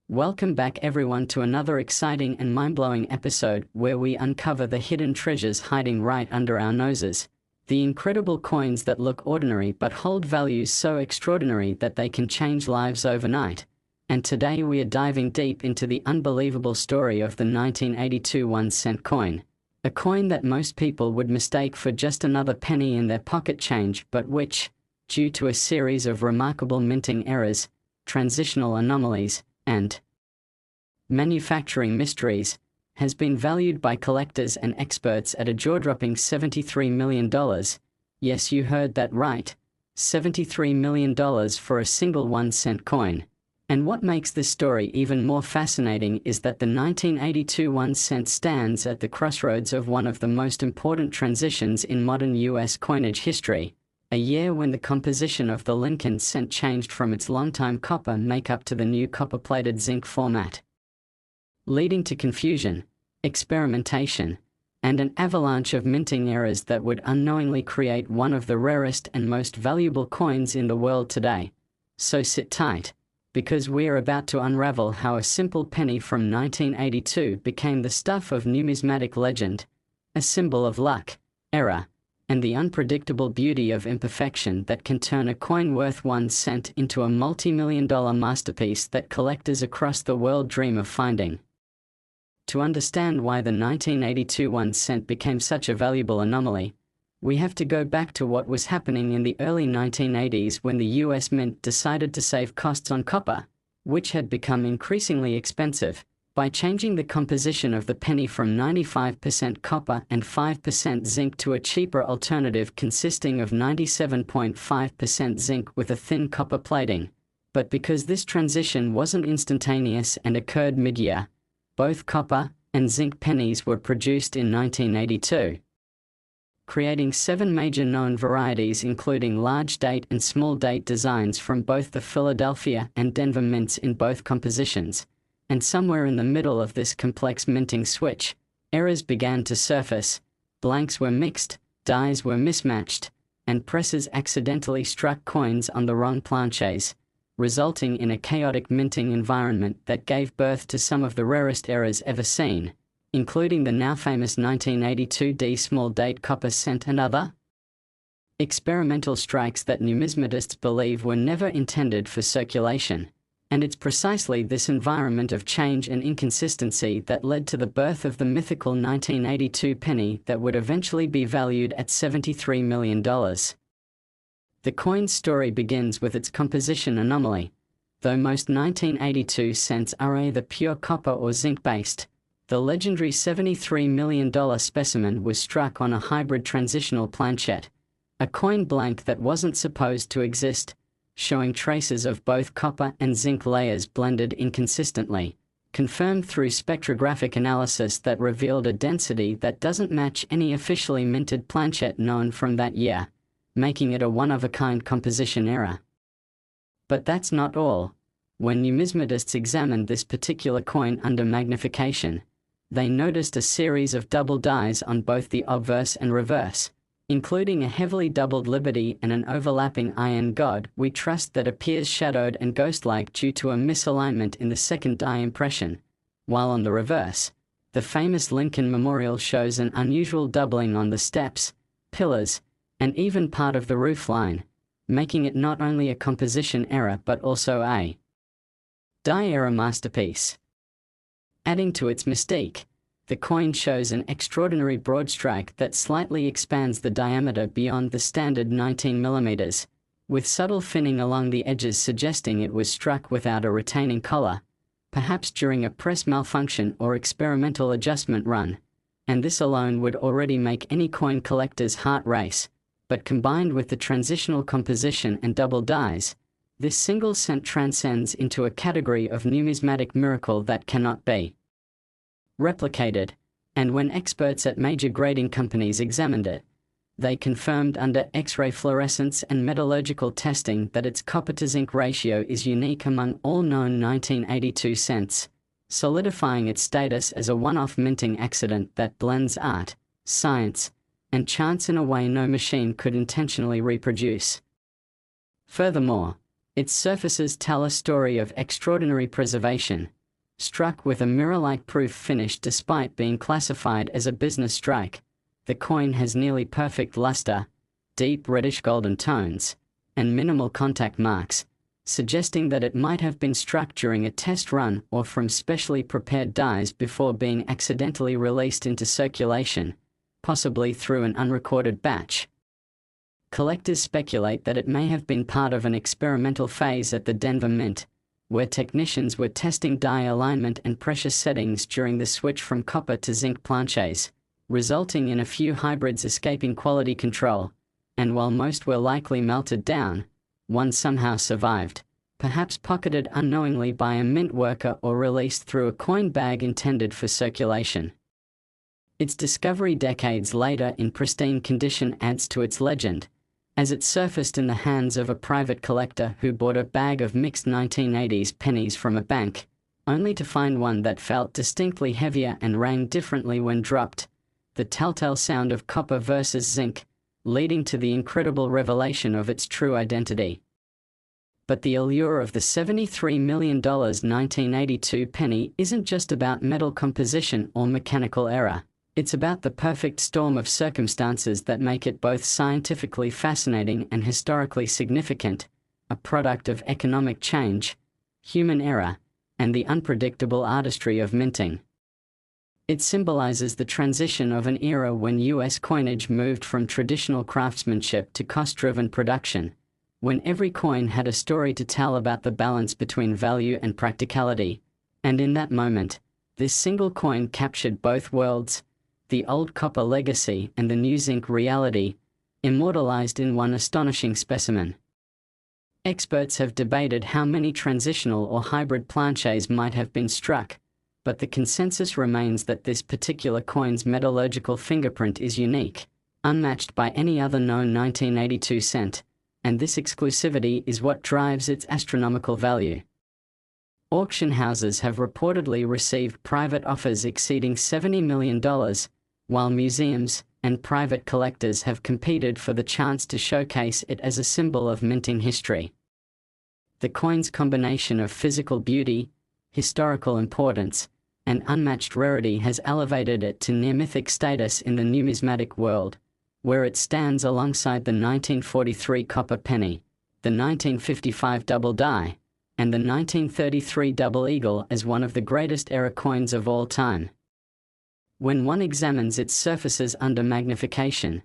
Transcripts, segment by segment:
Welcome back everyone to another exciting and mind-blowing episode where we uncover the hidden treasures hiding right under our noses. The incredible coins that look ordinary but hold values so extraordinary that they can change lives overnight. And today we are diving deep into the unbelievable story of the 1982 1-cent coin. A coin that most people would mistake for just another penny in their pocket change, but which, due to a series of remarkable minting errors, transitional anomalies, and manufacturing mysteries, has been valued by collectors and experts at a jaw-dropping $73 million. Yes, you heard that right. $73 million for a single 1-cent coin. And what makes this story even more fascinating is that the 1982 1-cent stands at the crossroads of one of the most important transitions in modern U.S. coinage history, a year when the composition of the Lincoln cent changed from its longtime copper makeup to the new copper-plated zinc format, leading to confusion, experimentation, and an avalanche of minting errors that would unknowingly create one of the rarest and most valuable coins in the world today. So sit tight, because we are about to unravel how a simple penny from 1982 became the stuff of numismatic legend, a symbol of luck, error, and the unpredictable beauty of imperfection that can turn a coin worth 1 cent into a multi-million-dollar masterpiece that collectors across the world dream of finding. To understand why the 1982 1-cent became such a valuable anomaly, we have to go back to what was happening in the early 1980s when the US Mint decided to save costs on copper, which had become increasingly expensive, by changing the composition of the penny from 95% copper and 5% zinc to a cheaper alternative consisting of 97.5% zinc with a thin copper plating. But because this transition wasn't instantaneous and occurred mid-year, both copper and zinc pennies were produced in 1982, creating 7 major known varieties including large date and small date designs from both the Philadelphia and Denver mints in both compositions. And somewhere in the middle of this complex minting switch, errors began to surface, blanks were mixed, dies were mismatched, and presses accidentally struck coins on the wrong planches, resulting in a chaotic minting environment that gave birth to some of the rarest errors ever seen, including the now famous 1982 D small date copper cent and other experimental strikes that numismatists believe were never intended for circulation. And it's precisely this environment of change and inconsistency that led to the birth of the mythical 1982 penny that would eventually be valued at $73 million. The coin's story begins with its composition anomaly. Though most 1982 cents are either pure copper or zinc-based, the legendary $73 million specimen was struck on a hybrid transitional planchet, a coin blank that wasn't supposed to exist, showing traces of both copper and zinc layers blended inconsistently, confirmed through spectrographic analysis that revealed a density that doesn't match any officially minted planchet known from that year, making it a one-of-a-kind composition error. But that's not all. When numismatists examined this particular coin under magnification, they noticed a series of double dies on both the obverse and reverse, including a heavily doubled liberty and an overlapping iron god we trust that appears shadowed and ghost-like due to a misalignment in the second die impression, while on the reverse, the famous Lincoln Memorial shows an unusual doubling on the steps, pillars, and even part of the roofline, making it not only a composition error but also a die error masterpiece. Adding to its mystique, the coin shows an extraordinary broad strike that slightly expands the diameter beyond the standard 19 mm, with subtle finning along the edges suggesting it was struck without a retaining collar, perhaps during a press malfunction or experimental adjustment run, and this alone would already make any coin collector's heart race. But combined with the transitional composition and double dies, this single cent transcends into a category of numismatic miracle that cannot be replicated, and when experts at major grading companies examined it, they confirmed under X-ray fluorescence and metallurgical testing that its copper-to-zinc ratio is unique among all known 1982 cents, solidifying its status as a one-off minting accident that blends art, science, and chance in a way no machine could intentionally reproduce. Furthermore, its surfaces tell a story of extraordinary preservation, Struck with a mirror-like proof finish despite being classified as a business strike, the coin has nearly perfect luster, deep reddish golden tones, and minimal contact marks, suggesting that it might have been struck during a test run or from specially prepared dies before being accidentally released into circulation, possibly through an unrecorded batch. Collectors speculate that it may have been part of an experimental phase at the Denver Mint, where technicians were testing die alignment and pressure settings during the switch from copper to zinc planchets, resulting in a few hybrids escaping quality control, and while most were likely melted down, one somehow survived, perhaps pocketed unknowingly by a mint worker or released through a coin bag intended for circulation. Its discovery decades later in pristine condition adds to its legend, as it surfaced in the hands of a private collector who bought a bag of mixed 1980s pennies from a bank, only to find one that felt distinctly heavier and rang differently when dropped, the telltale sound of copper versus zinc, leading to the incredible revelation of its true identity. But the allure of the $73 million 1982 penny isn't just about metal composition or mechanical error. It's about the perfect storm of circumstances that make it both scientifically fascinating and historically significant, a product of economic change, human error, and the unpredictable artistry of minting. It symbolizes the transition of an era when U.S. coinage moved from traditional craftsmanship to cost-driven production, when every coin had a story to tell about the balance between value and practicality, and in that moment, this single coin captured both worlds, the old copper legacy and the new zinc reality, immortalized in one astonishing specimen. Experts have debated how many transitional or hybrid planchets might have been struck, but the consensus remains that this particular coin's metallurgical fingerprint is unique, unmatched by any other known 1982 cent, and this exclusivity is what drives its astronomical value. Auction houses have reportedly received private offers exceeding $70 million, while museums and private collectors have competed for the chance to showcase it as a symbol of minting history. The coin's combination of physical beauty, historical importance, and unmatched rarity has elevated it to near-mythic status in the numismatic world, where it stands alongside the 1943 copper penny, the 1955 double die, and the 1933 double eagle as one of the greatest era coins of all time. When one examines its surfaces under magnification,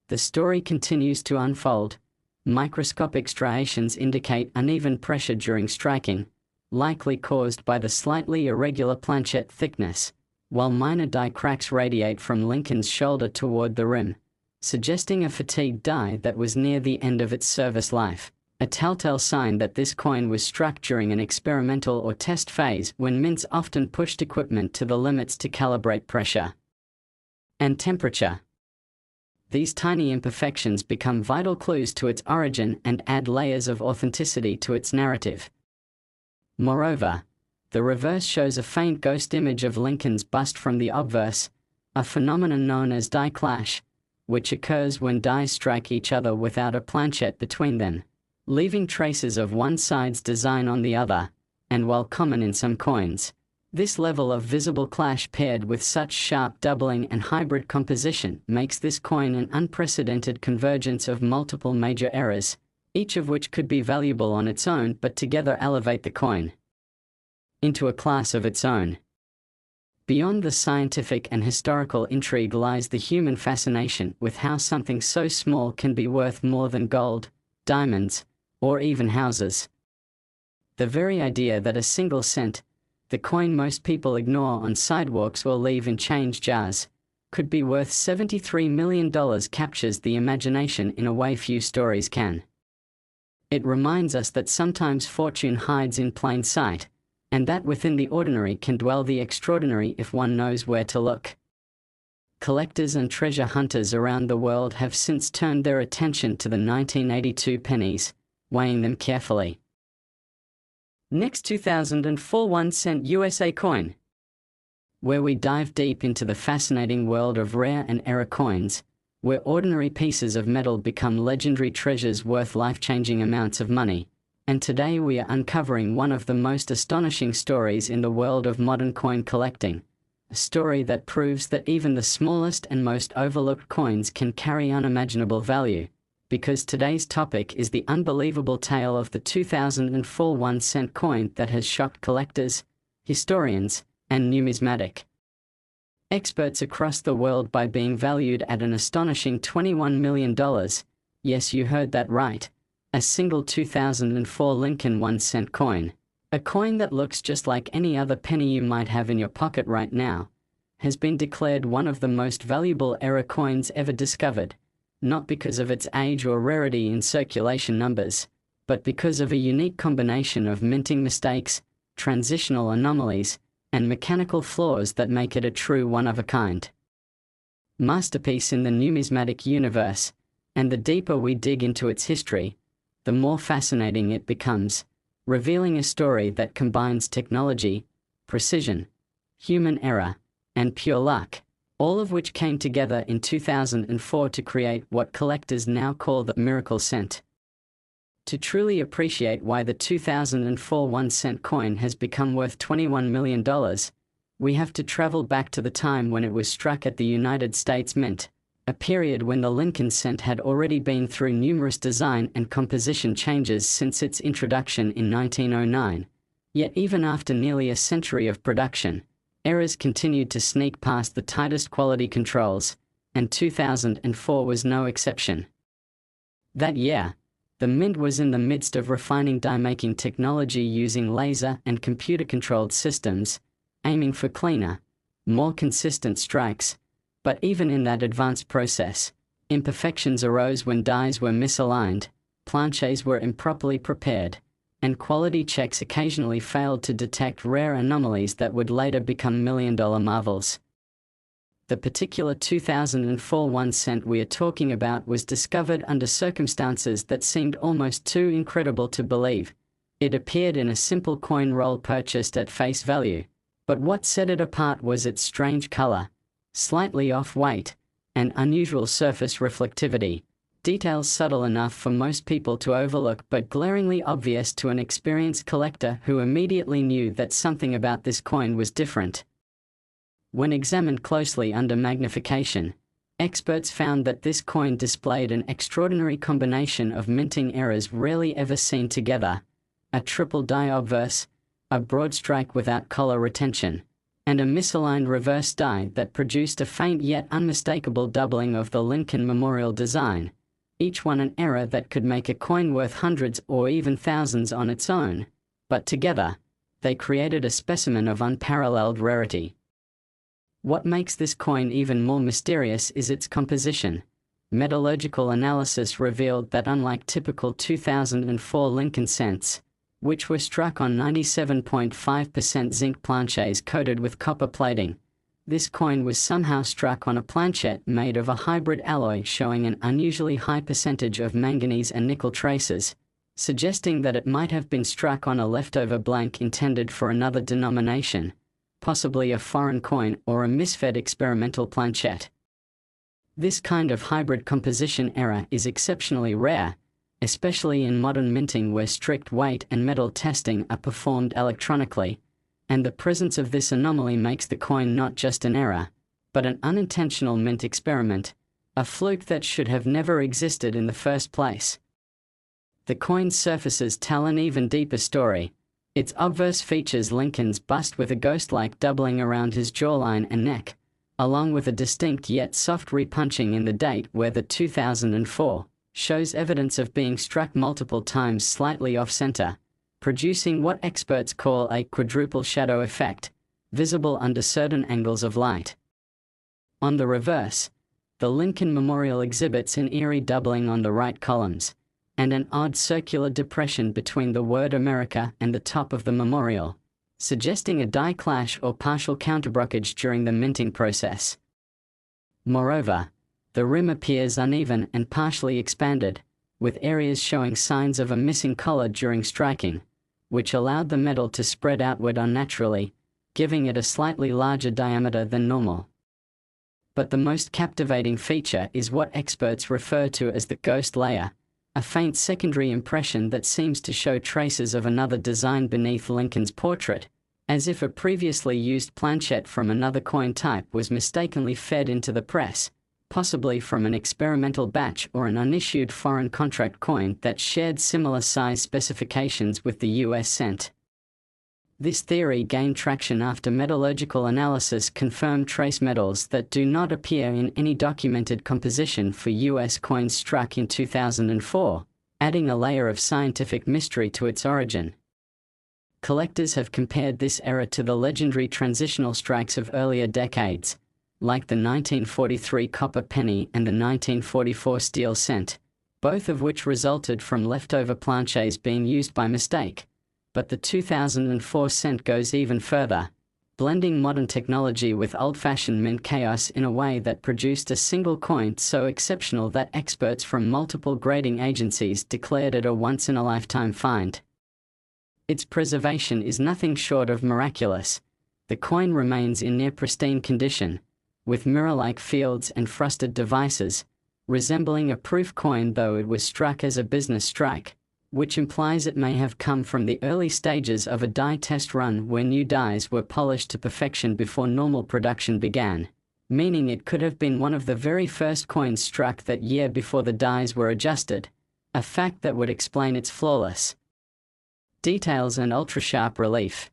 the story continues to unfold. Microscopic striations indicate uneven pressure during striking, likely caused by the slightly irregular planchet thickness, while minor die cracks radiate from Lincoln's shoulder toward the rim, suggesting a fatigued die that was near the end of its service life, a telltale sign that this coin was struck during an experimental or test phase when mints often pushed equipment to the limits to calibrate pressure and temperature. These tiny imperfections become vital clues to its origin and add layers of authenticity to its narrative. Moreover, the reverse shows a faint ghost image of Lincoln's bust from the obverse, a phenomenon known as die clash, which occurs when dies strike each other without a planchet between them, leaving traces of one side's design on the other, and while common in some coins, this level of visible clash paired with such sharp doubling and hybrid composition makes this coin an unprecedented convergence of multiple major errors, each of which could be valuable on its own but together elevate the coin into a class of its own. Beyond the scientific and historical intrigue lies the human fascination with how something so small can be worth more than gold, diamonds, or even houses. The very idea that a single cent, the coin most people ignore on sidewalks or leave in change jars, could be worth $73 million captures the imagination in a way few stories can. It reminds us that sometimes fortune hides in plain sight, and that within the ordinary can dwell the extraordinary if one knows where to look. Collectors and treasure hunters around the world have since turned their attention to the 1982 pennies, weighing them carefully. Next, 2004 1-cent USA coin, where we dive deep into the fascinating world of rare and era coins, where ordinary pieces of metal become legendary treasures worth life-changing amounts of money. and today we are uncovering one of the most astonishing stories in the world of modern coin collecting. A story that proves that even the smallest and most overlooked coins can carry unimaginable value. Because today's topic is the unbelievable tale of the 2004 1-cent coin that has shocked collectors, historians, and numismatic experts across the world by being valued at an astonishing $21 million. Yes, you heard that right. A single 2004 Lincoln 1-cent coin. A coin that looks just like any other penny you might have in your pocket right now, has been declared one of the most valuable era coins ever discovered, not because of its age or rarity in circulation numbers, but because of a unique combination of minting mistakes, transitional anomalies, and mechanical flaws that make it a true one-of-a-kind masterpiece in the numismatic universe. And the deeper we dig into its history, the more fascinating it becomes, revealing a story that combines technology, precision, human error, and pure luck, all of which came together in 2004 to create what collectors now call the miracle cent. To truly appreciate why the 2004 1-cent coin has become worth $21 million, we have to travel back to the time when it was struck at the United States Mint, a period when the Lincoln cent had already been through numerous design and composition changes since its introduction in 1909. Yet even after nearly a century of production, errors continued to sneak past the tightest quality controls, and 2004 was no exception. That year, the Mint was in the midst of refining die-making technology using laser and computer-controlled systems, aiming for cleaner, more consistent strikes. But even in that advanced process, imperfections arose when dies were misaligned, planchets were improperly prepared, and quality checks occasionally failed to detect rare anomalies that would later become million-dollar marvels. The particular 2004 1-cent we are talking about was discovered under circumstances that seemed almost too incredible to believe. It appeared in a simple coin roll purchased at face value, but what set it apart was its strange color, slightly off-weight, and unusual surface reflectivity, details subtle enough for most people to overlook but glaringly obvious to an experienced collector who immediately knew that something about this coin was different. When examined closely under magnification, experts found that this coin displayed an extraordinary combination of minting errors rarely ever seen together: a triple die obverse, a broad strike without collar retention, and a misaligned reverse die that produced a faint yet unmistakable doubling of the Lincoln Memorial design, each one an error that could make a coin worth hundreds or even thousands on its own, but together, they created a specimen of unparalleled rarity. What makes this coin even more mysterious is its composition. Metallurgical analysis revealed that unlike typical 2004 Lincoln cents, which were struck on 97.5% zinc planchets coated with copper plating, this coin was somehow struck on a planchette made of a hybrid alloy showing an unusually high percentage of manganese and nickel traces, suggesting that it might have been struck on a leftover blank intended for another denomination, possibly a foreign coin or a misfed experimental planchette. This kind of hybrid composition error is exceptionally rare, especially in modern minting where strict weight and metal testing are performed electronically, and the presence of this anomaly makes the coin not just an error, but an unintentional mint experiment, a fluke that should have never existed in the first place. The coin's surfaces tell an even deeper story. Its obverse features Lincoln's bust with a ghost-like doubling around his jawline and neck, along with a distinct yet soft repunching in the date where the 2004 shows evidence of being struck multiple times slightly off-center, producing what experts call a quadruple shadow effect, visible under certain angles of light. On the reverse, the Lincoln Memorial exhibits an eerie doubling on the right columns, and an odd circular depression between the word America and the top of the memorial, suggesting a die clash or partial counterbrokerage during the minting process. Moreover, the rim appears uneven and partially expanded, with areas showing signs of a missing collar during striking, which allowed the metal to spread outward unnaturally, giving it a slightly larger diameter than normal. But the most captivating feature is what experts refer to as the ghost layer, a faint secondary impression that seems to show traces of another design beneath Lincoln's portrait, as if a previously used planchette from another coin type was mistakenly fed into the press, possibly from an experimental batch or an unissued foreign contract coin that shared similar size specifications with the US cent. This theory gained traction after metallurgical analysis confirmed trace metals that do not appear in any documented composition for US coins struck in 2004, adding a layer of scientific mystery to its origin. Collectors have compared this era to the legendary transitional strikes of earlier decades, like the 1943 copper penny and the 1944 steel cent, both of which resulted from leftover planchets being used by mistake. But the 2004 cent goes even further, blending modern technology with old-fashioned mint chaos in a way that produced a single coin so exceptional that experts from multiple grading agencies declared it a once-in-a-lifetime find. Its preservation is nothing short of miraculous. The coin remains in near-pristine condition, with mirror-like fields and frosted devices, resembling a proof coin though it was struck as a business strike, which implies it may have come from the early stages of a die test run where new dies were polished to perfection before normal production began, meaning it could have been one of the very first coins struck that year before the dies were adjusted, a fact that would explain its flawless details and ultra-sharp relief.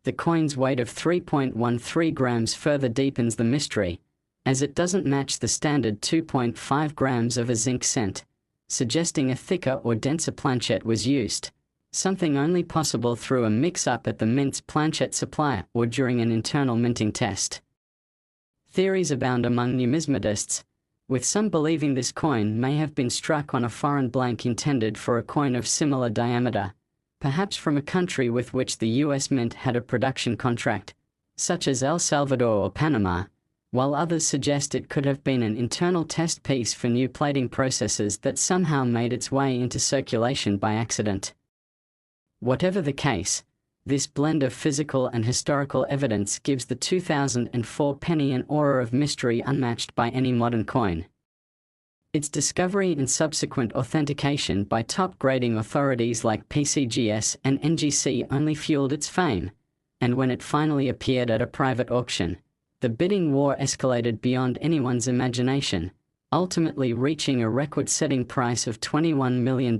The coin's weight of 3.13 grams further deepens the mystery, as it doesn't match the standard 2.5 grams of a zinc cent, suggesting a thicker or denser planchette was used, something only possible through a mix-up at the mint's planchette supplier or during an internal minting test. Theories abound among numismatists, with some believing this coin may have been struck on a foreign blank intended for a coin of similar diameter, perhaps from a country with which the US Mint had a production contract, such as El Salvador or Panama, while others suggest it could have been an internal test piece for new plating processes that somehow made its way into circulation by accident. Whatever the case, this blend of physical and historical evidence gives the 2004 penny an aura of mystery unmatched by any modern coin. Its discovery and subsequent authentication by top grading authorities like PCGS and NGC only fueled its fame, and when it finally appeared at a private auction, the bidding war escalated beyond anyone's imagination, ultimately reaching a record-setting price of $21 million,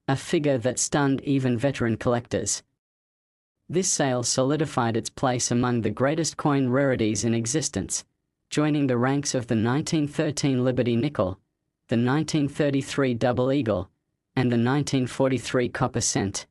a figure that stunned even veteran collectors. This sale solidified its place among the greatest coin rarities in existence, joining the ranks of the 1913 Liberty Nickel, the 1933 Double Eagle, and the 1943 Copper Cent.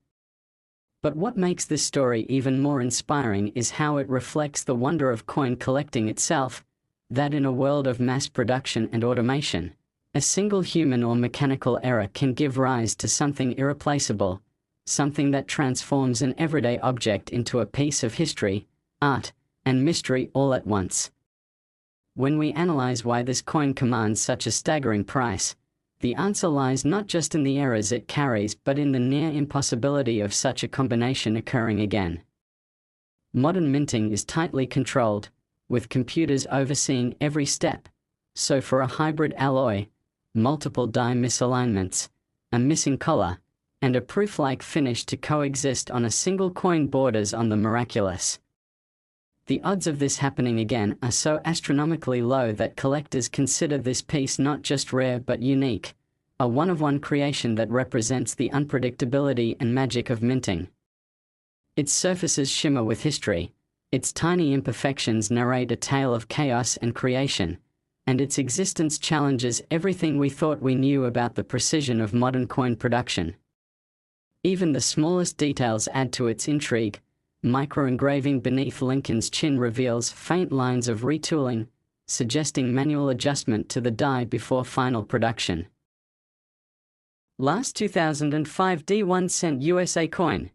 But what makes this story even more inspiring is how it reflects the wonder of coin collecting itself, that in a world of mass production and automation, a single human or mechanical error can give rise to something irreplaceable, something that transforms an everyday object into a piece of history, art, and mystery all at once. When we analyze why this coin commands such a staggering price, the answer lies not just in the errors it carries but in the near impossibility of such a combination occurring again. Modern minting is tightly controlled, with computers overseeing every step, so for a hybrid alloy, multiple die misalignments, a missing collar, and a proof-like finish to coexist on a single coin borders on the miraculous. The odds of this happening again are so astronomically low that collectors consider this piece not just rare but unique, a one-of-one creation that represents the unpredictability and magic of minting. Its surfaces shimmer with history, its tiny imperfections narrate a tale of chaos and creation, and its existence challenges everything we thought we knew about the precision of modern coin production. Even the smallest details add to its intrigue. Micro-engraving beneath Lincoln's chin reveals faint lines of retooling, suggesting manual adjustment to the die before final production. Last 2005 D1 cent USA coin.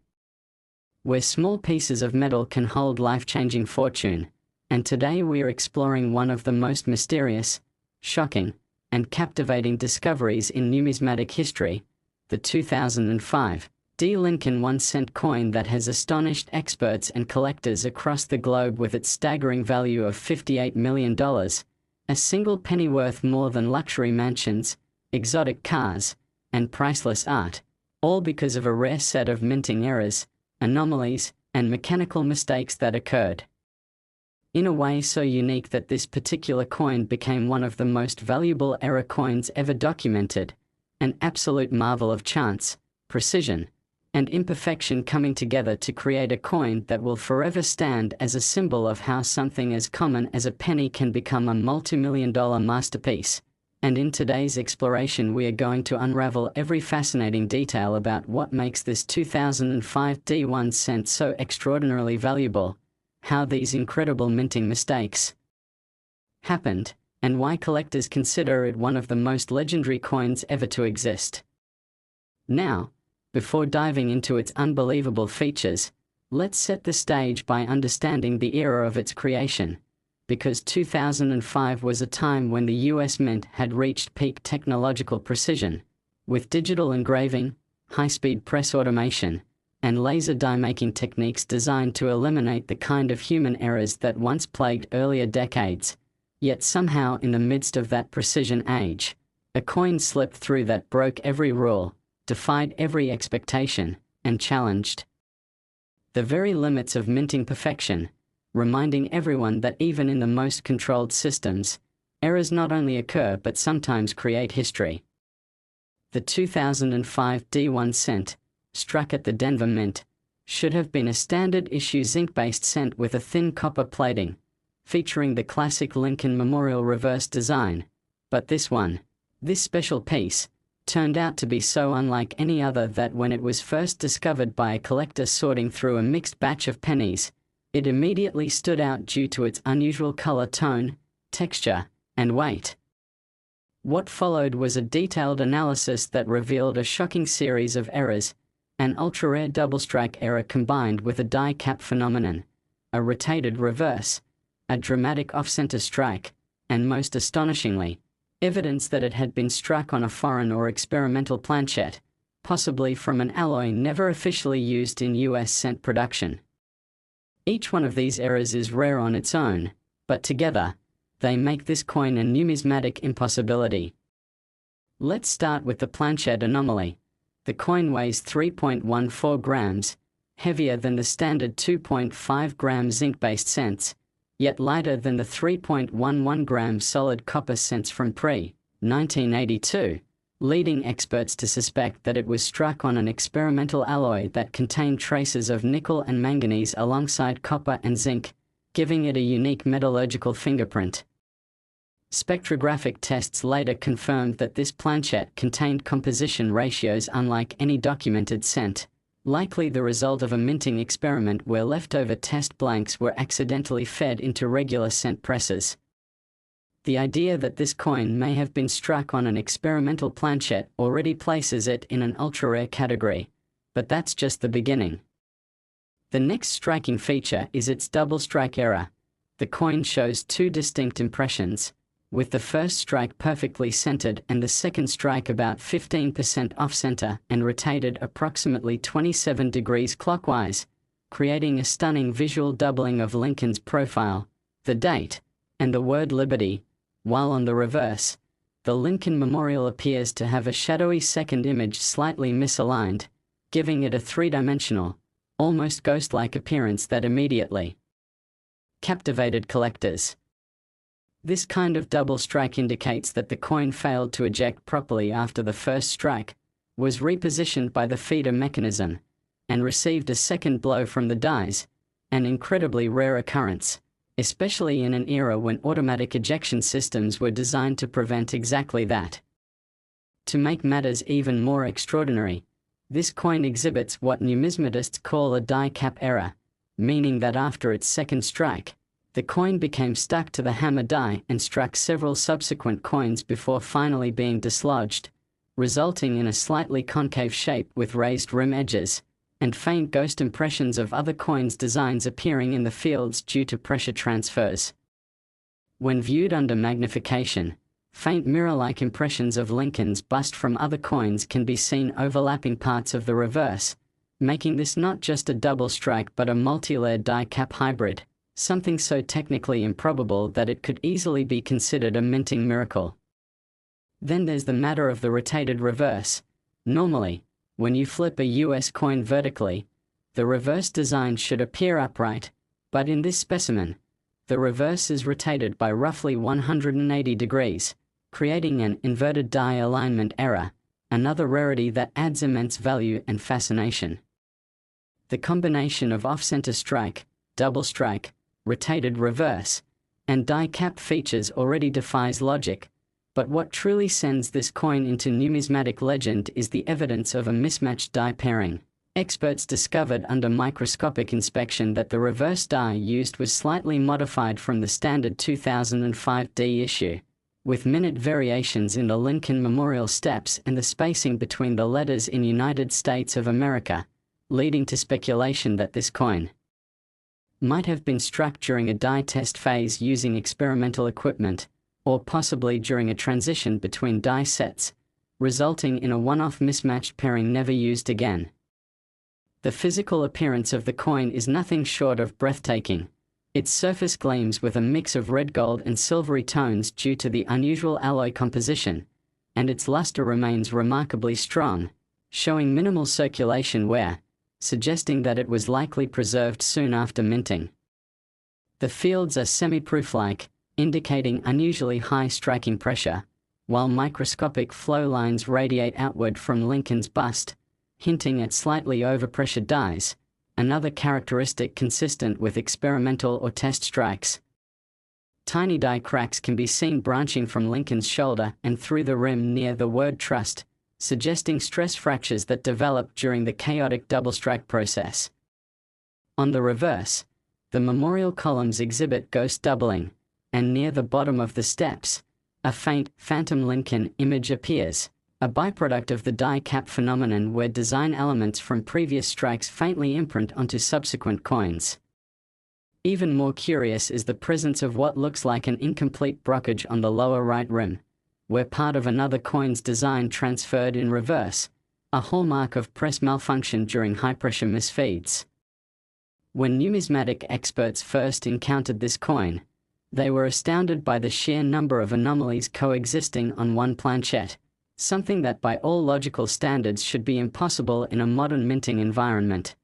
Where small pieces of metal can hold life-changing fortune, and today we are exploring one of the most mysterious, shocking, and captivating discoveries in numismatic history, the 2005 D. Lincoln 1-cent coin that has astonished experts and collectors across the globe with its staggering value of $58 million, a single penny worth more than luxury mansions, exotic cars, and priceless art, all because of a rare set of minting errors, anomalies, and mechanical mistakes that occurred. In a way so unique that this particular coin became one of the most valuable error coins ever documented, an absolute marvel of chance, precision, and imperfection coming together to create a coin that will forever stand as a symbol of how something as common as a penny can become a multi-million-dollar masterpiece. And in today's exploration we are going to unravel every fascinating detail about what makes this 2005 D1 cent so extraordinarily valuable, how these incredible minting mistakes happened, and why collectors consider it one of the most legendary coins ever to exist. Now, before diving into its unbelievable features, let's set the stage by understanding the era of its creation, because 2005 was a time when the US Mint had reached peak technological precision, with digital engraving, high-speed press automation, and laser die-making techniques designed to eliminate the kind of human errors that once plagued earlier decades. Yet somehow in the midst of that precision age, a coin slipped through that broke every rule, defied every expectation, and challenged the very limits of minting perfection, reminding everyone that even in the most controlled systems, errors not only occur but sometimes create history. The 2005 D1 cent, struck at the Denver Mint, should have been a standard issue zinc-based cent with a thin copper plating, featuring the classic Lincoln Memorial reverse design, but this special piece, turned out to be so unlike any other that when it was first discovered by a collector sorting through a mixed batch of pennies, it immediately stood out due to its unusual color tone, texture, and weight. What followed was a detailed analysis that revealed a shocking series of errors, an ultra-rare double-strike error combined with a die cap phenomenon, a rotated reverse, a dramatic off-center strike, and most astonishingly, evidence that it had been struck on a foreign or experimental planchette, possibly from an alloy never officially used in US cent production. Each one of these errors is rare on its own, but together, they make this coin a numismatic impossibility. Let's start with the planchette anomaly. The coin weighs 3.14 grams, heavier than the standard 2.5 gram zinc-based cents, yet lighter than the 3.11 gram solid copper cents from pre-1982, leading experts to suspect that it was struck on an experimental alloy that contained traces of nickel and manganese alongside copper and zinc, giving it a unique metallurgical fingerprint. Spectrographic tests later confirmed that this planchette contained composition ratios unlike any documented cent, likely the result of a minting experiment where leftover test blanks were accidentally fed into regular cent presses. The idea that this coin may have been struck on an experimental planchette already places it in an ultra-rare category, but that's just the beginning. The next striking feature is its double strike error. The coin shows two distinct impressions, with the first strike perfectly centered and the second strike about 15% off-center and rotated approximately 27 degrees clockwise, creating a stunning visual doubling of Lincoln's profile, the date, and the word Liberty, while on the reverse, the Lincoln Memorial appears to have a shadowy second image slightly misaligned, giving it a three-dimensional, almost ghost-like appearance that immediately captivated collectors. This kind of double strike indicates that the coin failed to eject properly after the first strike, was repositioned by the feeder mechanism, and received a second blow from the dies, an incredibly rare occurrence, especially in an era when automatic ejection systems were designed to prevent exactly that. To make matters even more extraordinary, this coin exhibits what numismatists call a die cap error, meaning that after its second strike, the coin became stuck to the hammer die and struck several subsequent coins before finally being dislodged, resulting in a slightly concave shape with raised rim edges, and faint ghost impressions of other coins' designs appearing in the fields due to pressure transfers. When viewed under magnification, faint mirror-like impressions of Lincoln's bust from other coins can be seen overlapping parts of the reverse, making this not just a double strike but a multi-layered die cap hybrid, something so technically improbable that it could easily be considered a minting miracle. Then there's the matter of the rotated reverse. Normally, when you flip a US coin vertically, the reverse design should appear upright, but in this specimen, the reverse is rotated by roughly 180 degrees, creating an inverted die alignment error, another rarity that adds immense value and fascination. The combination of off-center strike, double strike, rotated reverse, and die cap features already defies logic, but what truly sends this coin into numismatic legend is the evidence of a mismatched die pairing. Experts discovered under microscopic inspection that the reverse die used was slightly modified from the standard 2005 D issue, with minute variations in the Lincoln Memorial steps and the spacing between the letters in United States of America, leading to speculation that this coin might have been struck during a die test phase using experimental equipment, or possibly during a transition between die sets, resulting in a one-off mismatched pairing never used again. The physical appearance of the coin is nothing short of breathtaking. Its surface gleams with a mix of red gold and silvery tones due to the unusual alloy composition, and its luster remains remarkably strong, showing minimal circulation wear, suggesting that it was likely preserved soon after minting. The fields are semi-proof-like, indicating unusually high striking pressure, while microscopic flow lines radiate outward from Lincoln's bust, hinting at slightly overpressured dies, another characteristic consistent with experimental or test strikes. Tiny die cracks can be seen branching from Lincoln's shoulder and through the rim near the word trust, suggesting stress fractures that develop during the chaotic double strike process. On the reverse, the memorial columns exhibit ghost doubling, and near the bottom of the steps, a faint phantom Lincoln image appears, a byproduct of the die cap phenomenon where design elements from previous strikes faintly imprint onto subsequent coins. Even more curious is the presence of what looks like an incomplete brokerage on the lower right rim, where part of another coin's design transferred in reverse, a hallmark of press malfunction during high-pressure misfeeds. When numismatic experts first encountered this coin, they were astounded by the sheer number of anomalies coexisting on one planchette, something that by all logical standards should be impossible in a modern minting environment.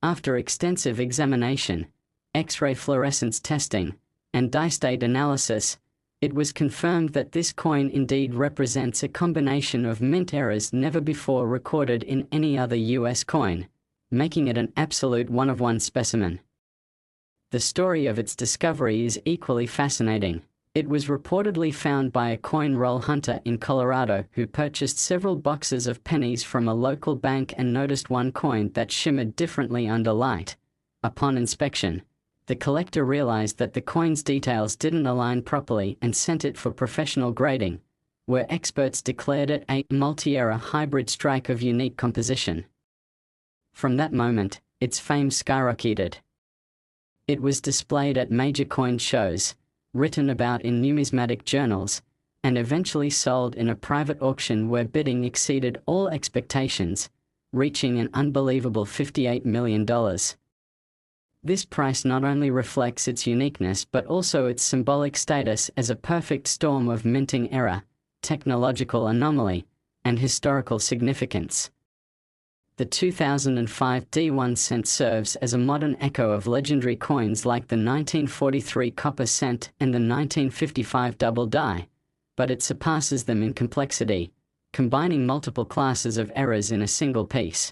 After extensive examination, X-ray fluorescence testing, and die state analysis, it was confirmed that this coin indeed represents a combination of mint errors never before recorded in any other US coin, making it an absolute one-of-one specimen. The story of its discovery is equally fascinating. It was reportedly found by a coin roll hunter in Colorado who purchased several boxes of pennies from a local bank and noticed one coin that shimmered differently under light. Upon inspection, the collector realized that the coin's details didn't align properly and sent it for professional grading, where experts declared it a multi-era hybrid strike of unique composition. From that moment, its fame skyrocketed. It was displayed at major coin shows, written about in numismatic journals, and eventually sold in a private auction where bidding exceeded all expectations, reaching an unbelievable $58 million. This price not only reflects its uniqueness but also its symbolic status as a perfect storm of minting error, technological anomaly, and historical significance. The 2005 D1 cent serves as a modern echo of legendary coins like the 1943 copper cent and the 1955 double die, but it surpasses them in complexity, combining multiple classes of errors in a single piece.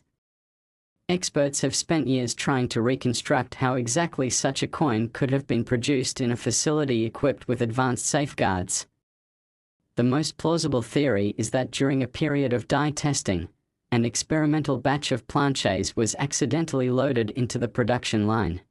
Experts have spent years trying to reconstruct how exactly such a coin could have been produced in a facility equipped with advanced safeguards. The most plausible theory is that during a period of die testing, an experimental batch of planchets was accidentally loaded into the production line.